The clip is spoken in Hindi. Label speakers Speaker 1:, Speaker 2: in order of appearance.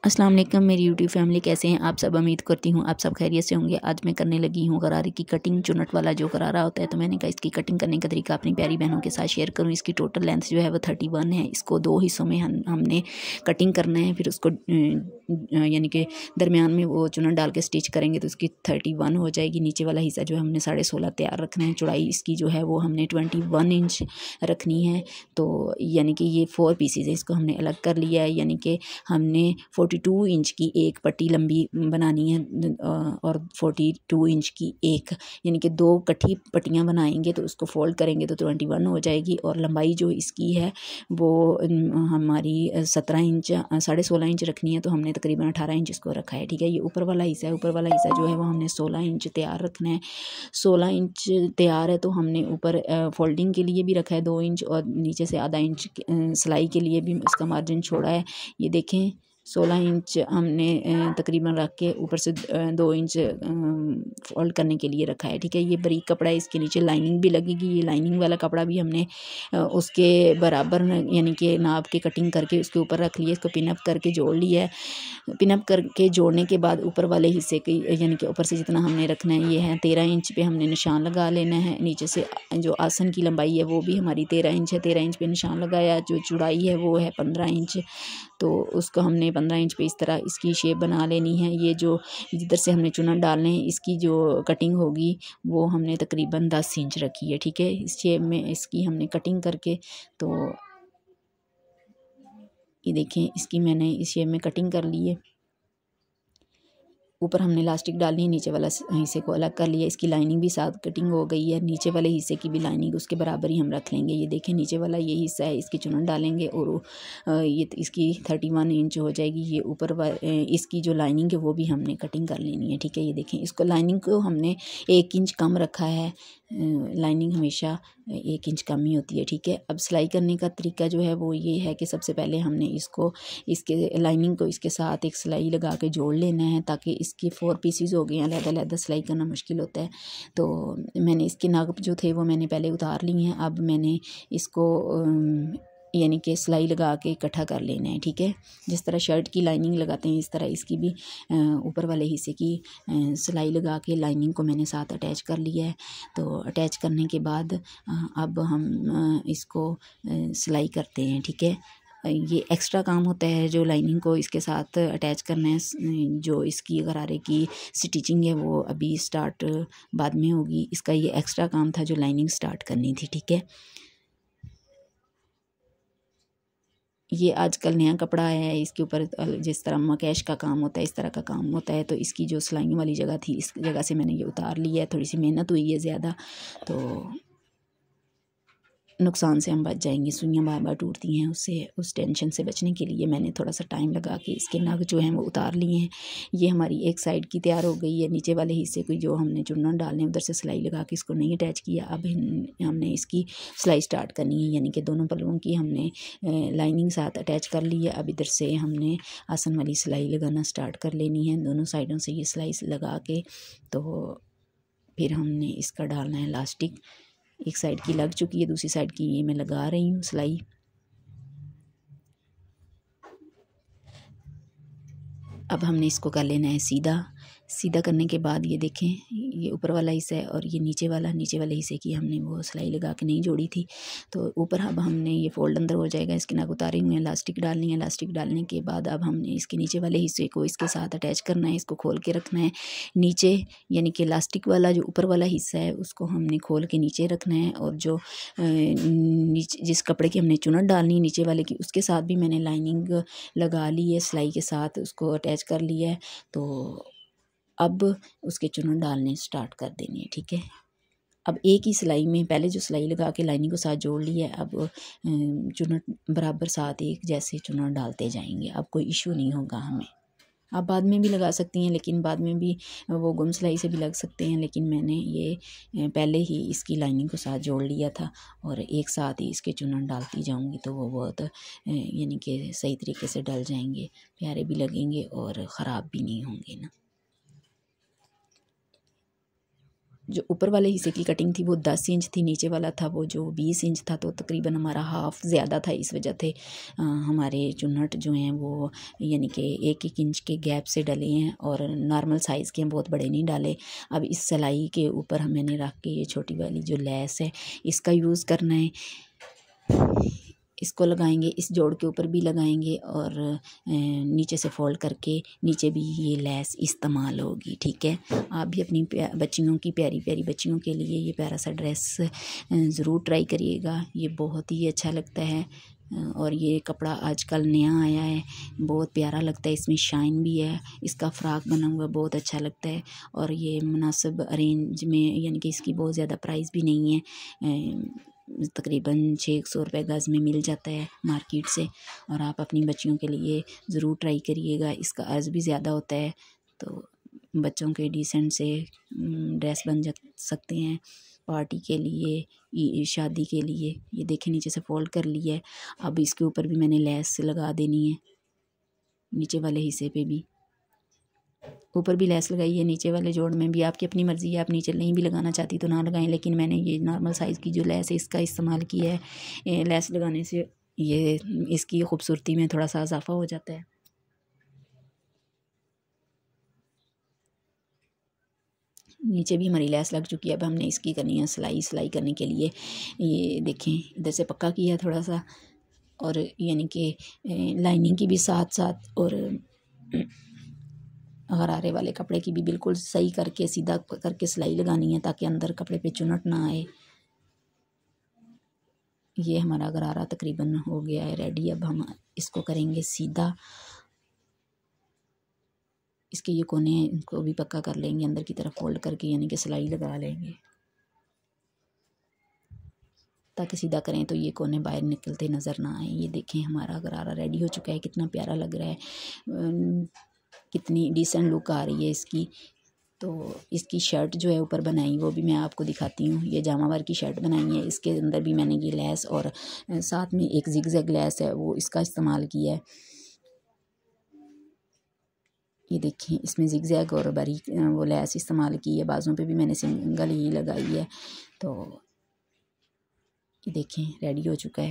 Speaker 1: अस्सलाम वालेकुम मेरी यूट्यूब फैमिली, कैसे हैं आप सब। उम्मीद करती हूँ आप सब खैरियत से होंगे। आज मैं करने लगी हूँ गरारे की कटिंग। चुनट वाला जो गरारा होता है, तो मैंने कहा इसकी कटिंग करने का तरीका अपनी प्यारी बहनों के साथ शेयर करूँ। इसकी टोटल लेंथ जो है वो 31 है। इसको 2 हिस्सों में हमने कटिंग करना है। फिर उसको यानी कि दरमियान में वो चुनट डाल के स्टिच करेंगे तो उसकी 31 हो जाएगी। नीचे वाला हिस्सा जो है हमने 16.5 तैयार रखना है। चौड़ाई इसकी जो है वो हमने 21 इंच रखनी है। तो यानी कि ये 4 पीसेज है, इसको हमने अलग कर लिया है। यानी कि हमने 42 इंच की एक पट्टी लंबी बनानी है और 42 इंच की एक, यानी कि 2 इकट्ठी पट्टियाँ बनाएंगे तो उसको फोल्ड करेंगे तो 21 हो जाएगी। और लंबाई जो इसकी है वो हमारी 17 इंच 16.5 इंच रखनी है, तो हमने तकरीबन 18 इंच इसको रखा है। ठीक है, ये ऊपर वाला हिस्सा है। ऊपर वाला हिस्सा जो है वो हमने 16 इंच तैयार रखना है। 16 इंच तैयार है तो हमने ऊपर फोल्डिंग के लिए भी रखा है 2 इंच, और नीचे से आधा इंच सिलाई के लिए भी इसका मार्जिन छोड़ा है। ये देखें 16 इंच हमने तकरीबन रख के ऊपर से 2 इंच फोल्ड करने के लिए रखा है। ठीक है, ये बारीक कपड़ा है, इसके नीचे लाइनिंग भी लगेगी। ये लाइनिंग वाला कपड़ा भी हमने उसके बराबर यानी कि नाप के कटिंग करके उसके ऊपर रख लिया। इसको पिन अप करके जोड़ लिया है। पिन अप करके जोड़ने के बाद ऊपर वाले हिस्से की यानी कि ऊपर से जितना हमने रखना है, ये है 13 इंच पे हमने निशान लगा लेना है। नीचे से जो आसन की लंबाई है वो भी हमारी 13 इंच है। 13 इंच पे निशान लगाया। जो चौड़ाई है वो है 15 इंच, तो उसको हमने 15 इंच पे इस तरह इसकी शेप बना लेनी है। ये जो जिधर से हमने चुनट डालने हैं, इसकी जो कटिंग होगी वो हमने तकरीबन 10 इंच रखी है। ठीक है, इस शेप में इसकी हमने कटिंग करके, तो ये देखें इसकी मैंने इस शेप में कटिंग कर ली है। ऊपर हमने इलास्टिक डालनी है, नीचे वाला हिस्से को अलग कर लिया। इसकी लाइनिंग भी साथ कटिंग हो गई है। नीचे वाले हिस्से की भी लाइनिंग उसके बराबर ही हम रख लेंगे। ये देखें नीचे वाला ये हिस्सा है, इसकी चुनट डालेंगे और ये इसकी 31 इंच हो जाएगी। ये ऊपर इसकी जो लाइनिंग है वो भी हमने कटिंग कर लेनी है। ठीक है, ये देखें इसको लाइनिंग को हमने 1 इंच कम रखा है। लाइनिंग हमेशा 1 इंच कम ही होती है। ठीक है, अब सिलाई करने का तरीका जो है वो ये है कि सबसे पहले हमने इसको इसके लाइनिंग को इसके साथ एक सिलाई लगा के जोड़ लेना है, ताकि इसकी 4 पीसीज हो गए हैं। अलग-अलग सिलाई करना मुश्किल होता है, तो मैंने इसके नाप जो थे वो मैंने पहले उतार लिए हैं। अब मैंने इसको यानी कि सिलाई लगा के इकट्ठा कर लेना है। ठीक है, जिस तरह शर्ट की लाइनिंग लगाते हैं इस तरह इसकी भी ऊपर वाले हिस्से की सिलाई लगा के लाइनिंग को मैंने साथ अटैच कर लिया है। तो अटैच करने के बाद अब हम इसको सिलाई करते हैं। ठीक है, ये एक्स्ट्रा काम होता है जो लाइनिंग को इसके साथ अटैच करना है। जो इसकी गरारे की स्टिचिंग है वो अभी स्टार्ट बाद में होगी। इसका ये एक्स्ट्रा काम था जो लाइनिंग स्टार्ट करनी थी। ठीक है, ये आजकल नया कपड़ा आया है, इसके ऊपर जिस तरह मकैश का काम होता है इस तरह का काम होता है। तो इसकी जो सिलाइयों वाली जगह थी, इस जगह से मैंने ये उतार लिया है। थोड़ी सी मेहनत हुई है ज़्यादा, तो नुकसान से हम बच जाएंगे। सुइयाँ बार बार टूटती हैं, उससे उस टेंशन से बचने के लिए मैंने थोड़ा सा टाइम लगा के इसके नग जो हैं वो उतार लिए हैं। ये हमारी एक साइड की तैयार हो गई है। नीचे वाले हिस्से को जो हमने चुन्नट डालने उधर से सिलाई लगा के इसको नहीं अटैच किया। अब हमने इसकी सिलाई स्टार्ट करनी है, यानी कि दोनों पल्लुओं की हमने लाइनिंग साथ अटैच कर ली है। अब इधर से हमने आसन वाली सिलाई लगाना स्टार्ट कर लेनी है। दोनों साइडों से ये सिलाई लगा के, तो फिर हमने इसका डालना है इलास्टिक। एक साइड की लग चुकी है, दूसरी साइड की ये मैं लगा रही हूँ सिलाई। अब हमने इसको कर लेना है सीधा। सीधा करने के बाद ये देखें ये ऊपर वाला हिस्सा है और ये नीचे वाले हिस्से की हमने वो सिलाई लगा के नहीं जोड़ी थी। तो ऊपर अब हमने ये फोल्ड अंदर हो जाएगा। इसके नग उतारे हुए हैं, इलास्टिक डालनी है। इलास्टिक डालने के बाद अब हमने इसके नीचे वाले हिस्से को इसके साथ अटैच करना है। इसको खोल के रखना है नीचे, यानी कि इलास्टिक वाला जो ऊपर वाला हिस्सा है उसको हमने खोल के नीचे रखना है। और जो नीचे जिस कपड़े की हमने चुनट डालनी है नीचे वाले की, उसके साथ भी मैंने लाइनिंग लगा ली है सिलाई के साथ, उसको अटैच कर लिया है। तो अब उसके चुनट डालने स्टार्ट कर देनी है। ठीक है, अब एक ही सिलाई में पहले जो सिलाई लगा के लाइनिंग को साथ जोड़ लिया है, अब चुनट बराबर साथ एक जैसे चुनट डालते जाएंगे। अब कोई इशू नहीं होगा हमें। आप बाद में भी लगा सकती हैं, लेकिन बाद में भी वो गुम सिलाई से भी लग सकते हैं, लेकिन मैंने ये पहले ही इसकी लाइनिंग को साथ जोड़ लिया था और एक साथ ही इसके चुनट डालती जाऊंगी, तो वो बहुत यानी कि सही तरीके से डल जाएंगे, प्यारे भी लगेंगे और ख़राब भी नहीं होंगे ना। जो ऊपर वाले हिस्से की कटिंग थी वो 10 इंच थी, नीचे वाला था वो जो 20 इंच था, तो तकरीबन हमारा हाफ़ ज़्यादा था। इस वजह से हमारे चुन्नट जो हैं वो यानी कि 1-1 इंच के गैप से डले हैं और नॉर्मल साइज़ के हैं, बहुत बड़े नहीं डाले। अब इस सिलाई के ऊपर मैंने रख के ये छोटी वाली जो लेस है इसका यूज़ करना है, इसको लगाएंगे, इस जोड़ के ऊपर भी लगाएंगे और नीचे से फोल्ड करके नीचे भी ये लेस इस्तेमाल होगी। ठीक है, आप भी अपनी बच्चियों की प्यारी प्यारी बच्चियों के लिए ये प्यारा सा ड्रेस ज़रूर ट्राई करिएगा, ये बहुत ही अच्छा लगता है। और ये कपड़ा आजकल नया आया है, बहुत प्यारा लगता है, इसमें शाइन भी है, इसका फ़्राक बना हुआ बहुत अच्छा लगता है और ये मुनासिब रेंज में, यानी कि इसकी बहुत ज़्यादा प्राइस भी नहीं है, तकरीबन 600 रुपये गज़ में मिल जाता है मार्केट से। और आप अपनी बच्चियों के लिए ज़रूर ट्राई करिएगा, इसका अर्ज़ भी ज़्यादा होता है, तो बच्चों के डिसेंट से ड्रेस बन जा सकते हैं पार्टी के लिए, शादी के लिए। ये देखिए नीचे से फोल्ड कर लिया है, अब इसके ऊपर भी मैंने लेस लगा देनी है, नीचे वाले हिस्से पे भी ऊपर भी लेस लगाई है, नीचे वाले जोड़ में भी। आपकी अपनी मर्ज़ी है, आप नीचे नहीं भी लगाना चाहती तो ना लगाएं, लेकिन मैंने ये नॉर्मल साइज़ की जो लेस है इसका इस्तेमाल किया है। लेस लगाने से ये इसकी खूबसूरती में थोड़ा सा इजाफा हो जाता है। नीचे भी हमारी लेस लग चुकी है, अब हमने इसकी करनी है सिलाई करने के लिए ये देखें इधर से पक्का किया थोड़ा सा, और यानी कि लाइनिंग की भी साथ साथ और गरारे वाले कपड़े की भी बिल्कुल सही करके सीधा करके सिलाई लगानी है ताकि अंदर कपड़े पे चुनट ना आए। ये हमारा गरारा तकरीबन हो गया है रेडी, अब हम इसको करेंगे सीधा, इसके ये कोने को भी पक्का कर लेंगे, अंदर की तरफ फोल्ड करके यानी कि सिलाई लगा लेंगे ताकि सीधा करें तो ये कोने बाहर निकलते नज़र ना आए। ये देखें हमारा गरारा रेडी हो चुका है, कितना प्यारा लग रहा है, कितनी डिसेंट लुक आ रही है इसकी। तो इसकी शर्ट जो है ऊपर बनाई वो भी मैं आपको दिखाती हूँ, ये जामा वर्क की शर्ट बनाई है, इसके अंदर भी मैंने ये लेस और साथ में एक जिगजैग लेस है वो इसका इस्तेमाल किया है। ये देखें इसमें जिगजैग और बारीक वो लेस इस्तेमाल की है, बाजों पे भी मैंने सिंगल ही लगाई है। तो ये देखें रेडी हो चुका है।